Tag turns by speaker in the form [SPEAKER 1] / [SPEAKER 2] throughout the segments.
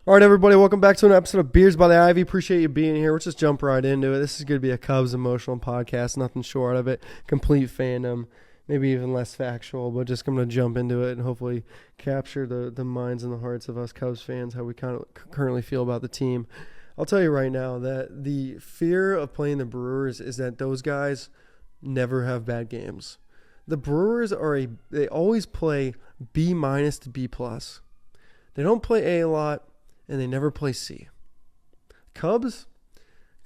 [SPEAKER 1] All right, everybody, welcome back to an episode of Beers by the Ivy. Appreciate you being here. Let's just jump right into it. This is going to be a Cubs emotional podcast, nothing short of it. Complete fandom, maybe even less factual, but just going to jump into it and hopefully capture the minds and the hearts of us Cubs fans, how we kind of currently feel about the team. I'll tell you right now that the fear of playing the Brewers is that those guys never have bad games. The Brewers they always play B- to B+. They don't play A a lot. And they never play C. Cubs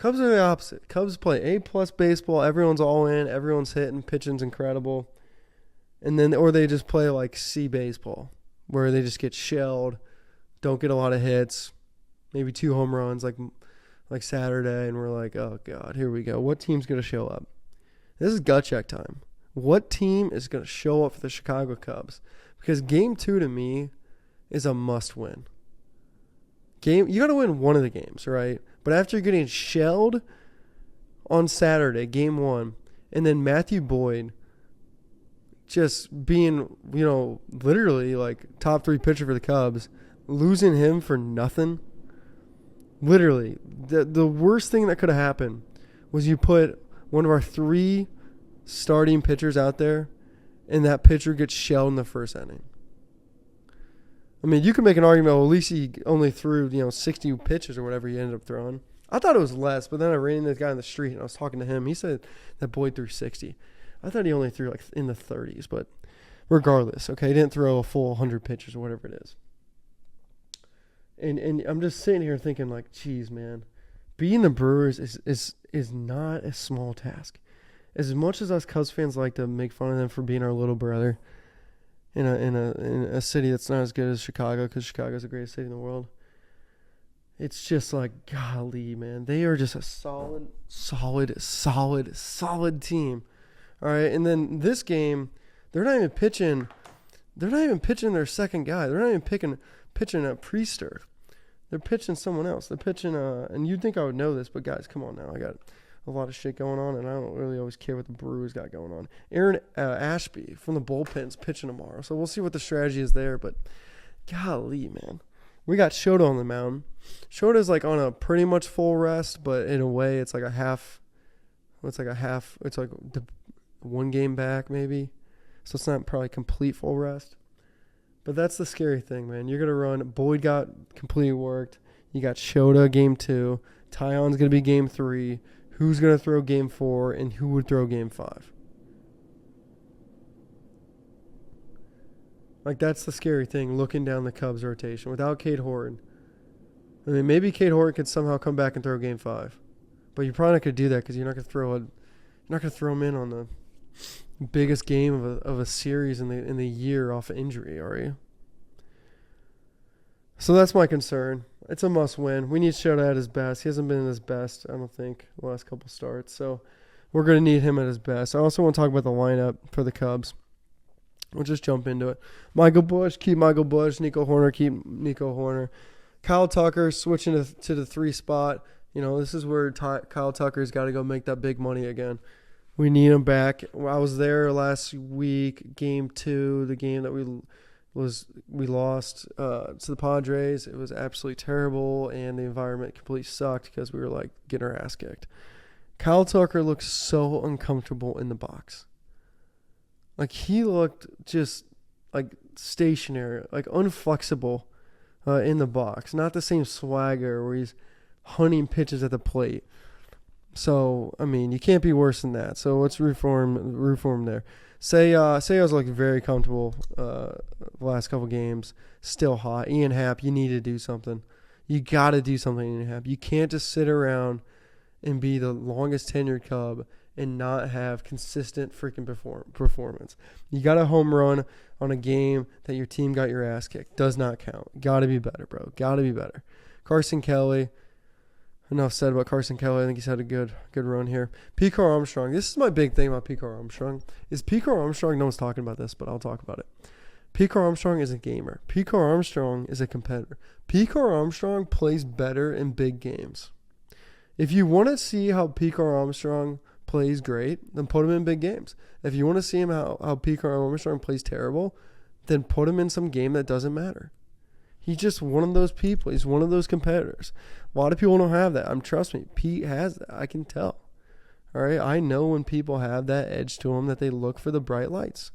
[SPEAKER 1] are the opposite. Cubs play A+ baseball. Everyone's all in. Everyone's hitting. Pitching's incredible. Or they just play like C baseball, where they just get shelled, don't get a lot of hits, maybe 2 home runs like Saturday, and we're like, oh God, here we go. What team's gonna show up? This is gut check time. What team is gonna show up for the Chicago Cubs? Because Game 2 to me is a must win. You got to win one of the games, right? But after getting shelled on Saturday, Game 1, and then Matthew Boyd just being, literally like top 3 pitcher for the Cubs, losing him for nothing. Literally, the worst thing that could have happened was you put one of our 3 starting pitchers out there, and that pitcher gets shelled in the first inning. I mean, you can make an argument, well, at least he only threw, 60 pitches or whatever he ended up throwing. I thought it was less, but then I ran into this guy in the street, and I was talking to him. He said that Boyd threw 60. I thought he only threw, in the 30s, but regardless, okay, he didn't throw a full 100 pitches or whatever it is. And I'm just sitting here thinking, geez, man, beating the Brewers is not a small task. As much as us Cubs fans like to make fun of them for being our little brother, in a city that's not as good as Chicago, because Chicago's the greatest city in the world. It's just golly, man. They are just a solid team. All right, and then this game, they're not even pitching their second guy. They're not even pitching a Priester. They're pitching someone else. They're pitching and you'd think I would know this, but guys, come on now. I got a lot of shit going on, and I don't really always care what the Brewers got going on. Aaron Ashby from the bullpen's pitching tomorrow, so we'll see what the strategy is there. But golly, man, we got Shota on the mound. Shota's on a pretty much full rest, but in a way, it's like a half. It's like the 1 game back maybe, so it's not probably complete full rest. But that's the scary thing, man. You're gonna run. Boyd got completely worked. You got Shota Game 2. Taillon's gonna be Game 3. Who's going to throw Game 4 and who would throw Game 5? That's the scary thing, looking down the Cubs rotation without Cade Horton. I mean, maybe Cade Horton could somehow come back and throw Game 5. But you're probably not going to do that because you're not going to throw him in on the biggest game of a series in the year off of injury, are you? So that's my concern. It's a must-win. We need Shota at his best. He hasn't been at his best, I don't think, the last couple starts. So we're going to need him at his best. I also want to talk about the lineup for the Cubs. We'll just jump into it. Michael Busch, keep Michael Busch. Nico Horner, keep Nico Horner. Kyle Tucker switching to the 3 spot. This is where Kyle Tucker's got to go make that big money again. We need him back. I was there last week, Game 2, the game that we lost to the Padres. It was absolutely terrible, and the environment completely sucked because we were getting our ass kicked. Kyle Tucker looked so uncomfortable in the box. He looked just stationary, unflexible in the box. Not the same swagger where he's hunting pitches at the plate. So, I mean, you can't be worse than that. So let's reform there. Say I was very comfortable the last couple games, still hot. Ian Happ, you need to do something. You got to do something, Ian Happ. You can't just sit around and be the longest tenured Cub and not have consistent freaking performance. You got a home run on a game that your team got your ass kicked. Does not count. Got to be better, bro. Got to be better. Carson Kelly. Enough said about Carson Kelly. I think he's had a good run here. P.Car Armstrong. This is my big thing about P.Car Armstrong. Is P.Car Armstrong, no one's talking about this, but I'll talk about it. P.Car Armstrong is a gamer. P.Car Armstrong is a competitor. P.Car Armstrong plays better in big games. If you want to see how P.Car Armstrong plays great, then put him in big games. If you want to see how P.Car Armstrong plays terrible, then put him in some game that doesn't matter. He's just one of those people. He's one of those competitors. A lot of people don't have that. Trust me, Pete has that. I can tell. All right, I know when people have that edge to them that they look for the bright lights.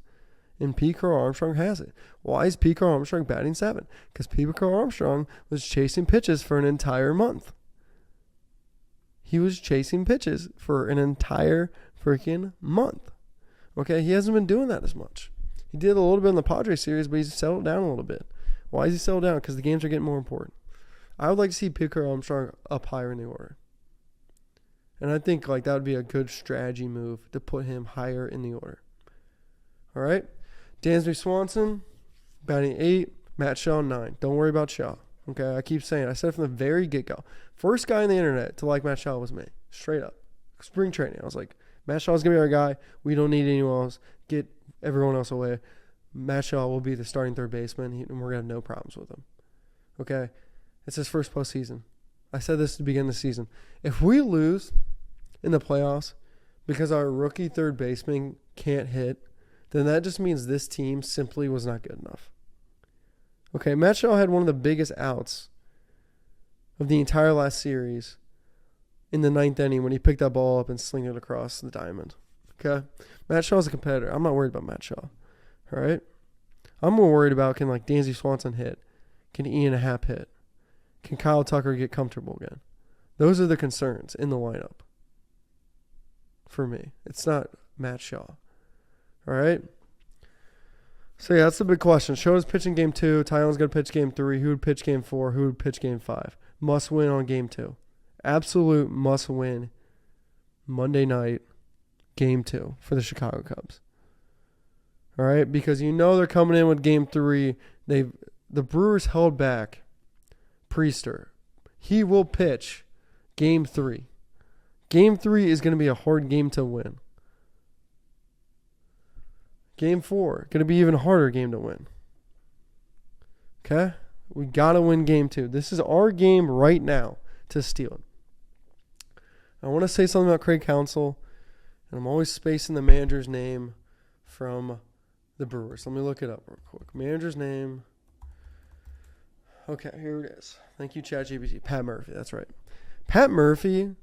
[SPEAKER 1] And Pete Crow Armstrong has it. Why is Pete Crow Armstrong batting 7? Because Pete Crow Armstrong was chasing pitches for an entire month. He was chasing pitches for an entire freaking month. Okay, he hasn't been doing that as much. He did a little bit in the Padres series, but he's settled down a little bit. Why is he settled down? Because the games are getting more important. I would like to see Pete Crow Armstrong up higher in the order. And I think that would be a good strategy move to put him higher in the order. All right? Dansby Swanson, batting 8. Matt Shaw, 9. Don't worry about Shaw. Okay? I keep saying it. I said it from the very get-go. First guy on the internet to like Matt Shaw was me. Straight up. Spring training. I was like, Matt Shaw's going to be our guy. We don't need anyone else. Get everyone else away. Matt Shaw will be the starting third baseman, and we're going to have no problems with him. Okay? It's his first postseason. I said this to begin the season. If we lose in the playoffs because our rookie third baseman can't hit, then that just means this team simply was not good enough. Okay, Matt Shaw had one of the biggest outs of the entire last series in the 9th inning when he picked that ball up and slinged it across the diamond. Okay? Matt Shaw's a competitor. I'm not worried about Matt Shaw. All right? I'm more worried about can Dansby Swanson hit? Can Ian Happ hit? Can Kyle Tucker get comfortable again? Those are the concerns in the lineup for me. It's not Matt Shaw. All right? So, yeah, that's the big question. Shota's pitching game 2. Tyon's going to pitch game 3. Who would pitch game 4? Who would pitch game 5? Must win on game 2. Absolute must win Monday night, game 2 for the Chicago Cubs. All right? Because they're coming in with game 3. The Brewers held back Priester. He will pitch game 3. Game 3 is going to be a hard game to win. Game 4, going to be even harder game to win. Okay? We got to win game 2. This is our game right now to steal it. I want to say something about Craig Counsell, and I'm always spacing the manager's name from the Brewers. Let me look it up real quick. Manager's name. Okay, here it is. Thank you, ChatGPT. Pat Murphy, that's right. Pat Murphy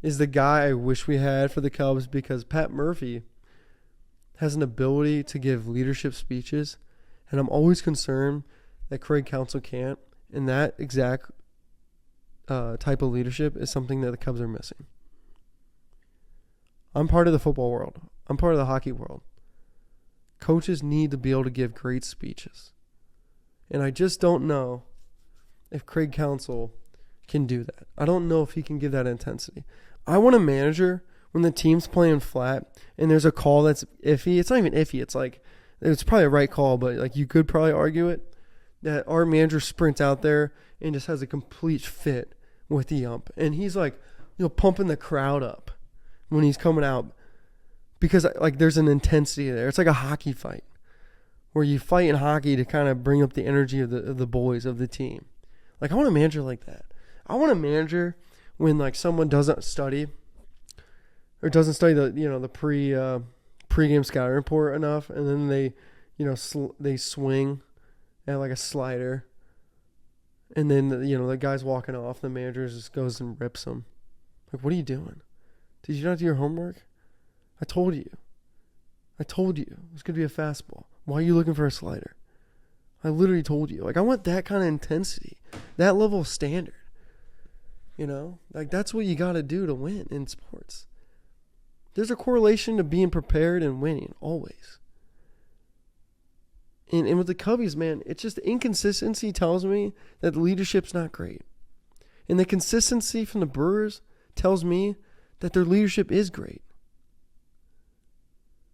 [SPEAKER 1] is the guy I wish we had for the Cubs because Pat Murphy has an ability to give leadership speeches, and I'm always concerned that Craig Counsell can't, and that exact type of leadership is something that the Cubs are missing. I'm part of the football world. I'm part of the hockey world. Coaches need to be able to give great speeches, and I just don't know if Craig Counsell can do that. I don't know if he can give that intensity. I want a manager when the team's playing flat and there's a call that's iffy. It's not even iffy. It's probably a right call, but you could probably argue it, that our manager sprints out there and just has a complete fit with the ump. And he's pumping the crowd up when he's coming out because there's an intensity there. It's like a hockey fight where you fight in hockey to kind of bring up the energy of the boys of the team. I want a manager like that. I want a manager when someone doesn't study or doesn't study the pre-game scouting report enough, and then they they swing at a slider, and then the guy's walking off, the manager just goes and rips him. What are you doing? Did you not do your homework? I told you it was gonna be a fastball. Why are you looking for a slider? I literally told you. I want that kind of intensity, that level of standard. That's what you got to do to win in sports. There's a correlation to being prepared and winning, always. And with the Cubbies, man, it's just inconsistency tells me that the leadership's not great. And the consistency from the Brewers tells me that their leadership is great.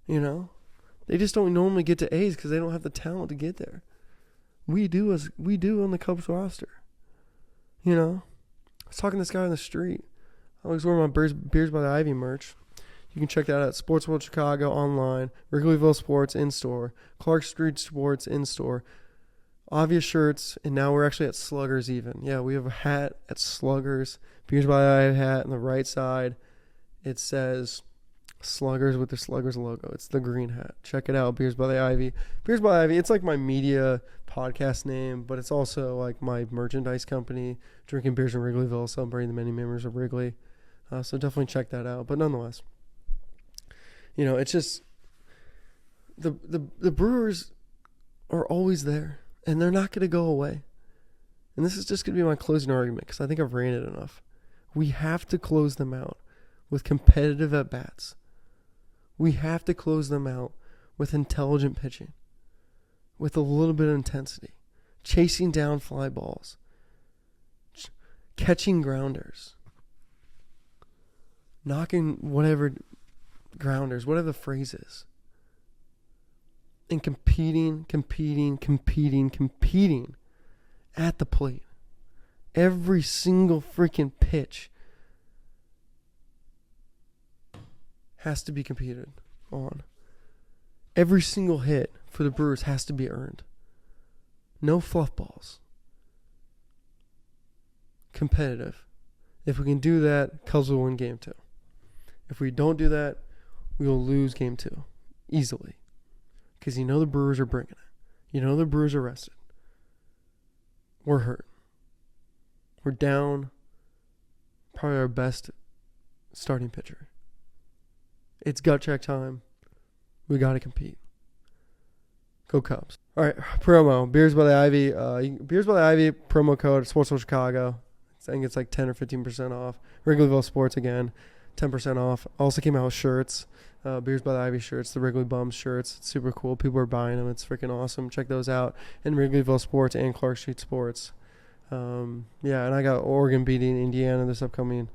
[SPEAKER 1] They just don't normally get to A's because they don't have the talent to get there. We do on the Cubs roster. I was talking to this guy on the street. I always wear my Beers by the Ivy merch. You can check that out at Sports World Chicago online, Wrigleyville Sports in-store, Clark Street Sports in-store, Obvious shirts, and now we're actually at Sluggers even. Yeah, we have a hat at Sluggers, Beers by the Ivy hat on the right side. It says Sluggers with the Sluggers logo. It's the green hat. Check it out. Beers by the Ivy. Beers by the Ivy. It's like my media podcast name, but it's also like my merchandise company. Drinking beers in Wrigleyville, celebrating the many members of Wrigley. So definitely check that out. But nonetheless, it's just the Brewers are always there, and they're not going to go away. And this is just going to be my closing argument because I think I've ranted enough. We have to close them out with competitive at-bats. We have to close them out with intelligent pitching, with a little bit of intensity, chasing down fly balls, catching grounders, knocking whatever grounders, whatever the phrase is, and competing at the plate. Every single freaking pitch has to be competed on. Every single hit for the Brewers has to be earned. No fluff balls. Competitive. If we can do that, Cubs will win Game 2. If we don't do that, we will lose Game 2 easily. Because the Brewers are bringing it. The Brewers are rested. We're hurt. We're down probably our best starting pitcher. It's gut check time. We got to compete. Go Cubs. All right, promo. Beers by the Ivy. Beers by the Ivy, promo code, Sportsville Chicago. I think it's like 10 or 15% off. Wrigleyville Sports again, 10% off. Also came out with shirts. Beers by the Ivy shirts, the Wrigley Bums shirts. It's super cool. People are buying them. It's freaking awesome. Check those out. And Wrigleyville Sports and Clark Street Sports. And I got Oregon beating Indiana this upcoming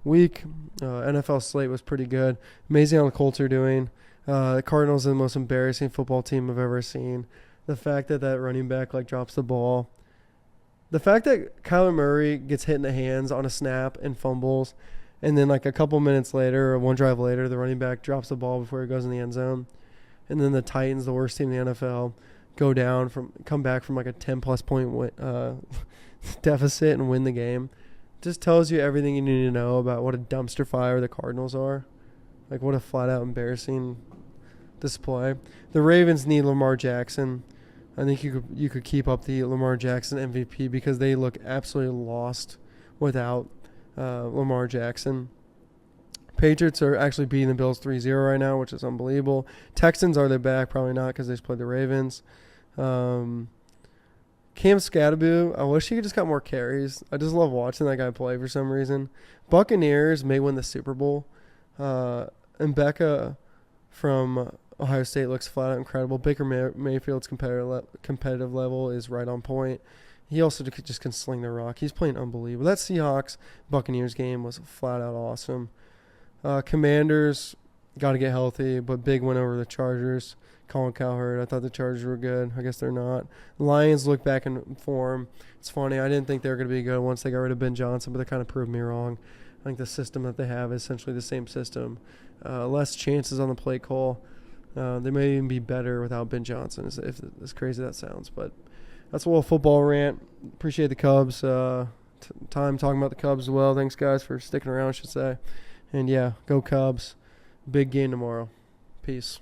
[SPEAKER 1] week. NFL slate was pretty good. Amazing how the Colts are doing. The Cardinals are the most embarrassing football team I've ever seen. The fact that running back drops the ball. The fact that Kyler Murray gets hit in the hands on a snap and fumbles, and then a couple minutes later or one drive later, the running back drops the ball before it goes in the end zone. And then the Titans, the worst team in the NFL, come back from a 10-plus point deficit and win the game. Just tells you everything you need to know about what a dumpster fire the Cardinals are. What a flat-out embarrassing display. The Ravens need Lamar Jackson. I think you could keep up the Lamar Jackson MVP because they look absolutely lost without Lamar Jackson. Patriots are actually beating the Bills 3-0 right now, which is unbelievable. Texans, are they back? Probably not because they just played the Ravens. Cam Scatterbo, I wish he could just got more carries. I just love watching that guy play for some reason. Buccaneers may win the Super Bowl. And Becca from Ohio State looks flat out incredible. Baker Mayfield's competitive level is right on point. He also just can sling the rock. He's playing unbelievable. That Seahawks-Buccaneers game was flat out awesome. Commanders got to get healthy, but big win over the Chargers. Colin Cowherd, I thought the Chargers were good. I guess they're not. Lions look back in form. It's funny. I didn't think they were going to be good once they got rid of Ben Johnson, but they kind of proved me wrong. I think the system that they have is essentially the same system. Less chances on the play call. They may even be better without Ben Johnson, as crazy that sounds. But that's a little football rant. Appreciate the Cubs. Time talking about the Cubs as well. Thanks, guys, for sticking around, I should say. And, yeah, go Cubs. Big game tomorrow. Peace.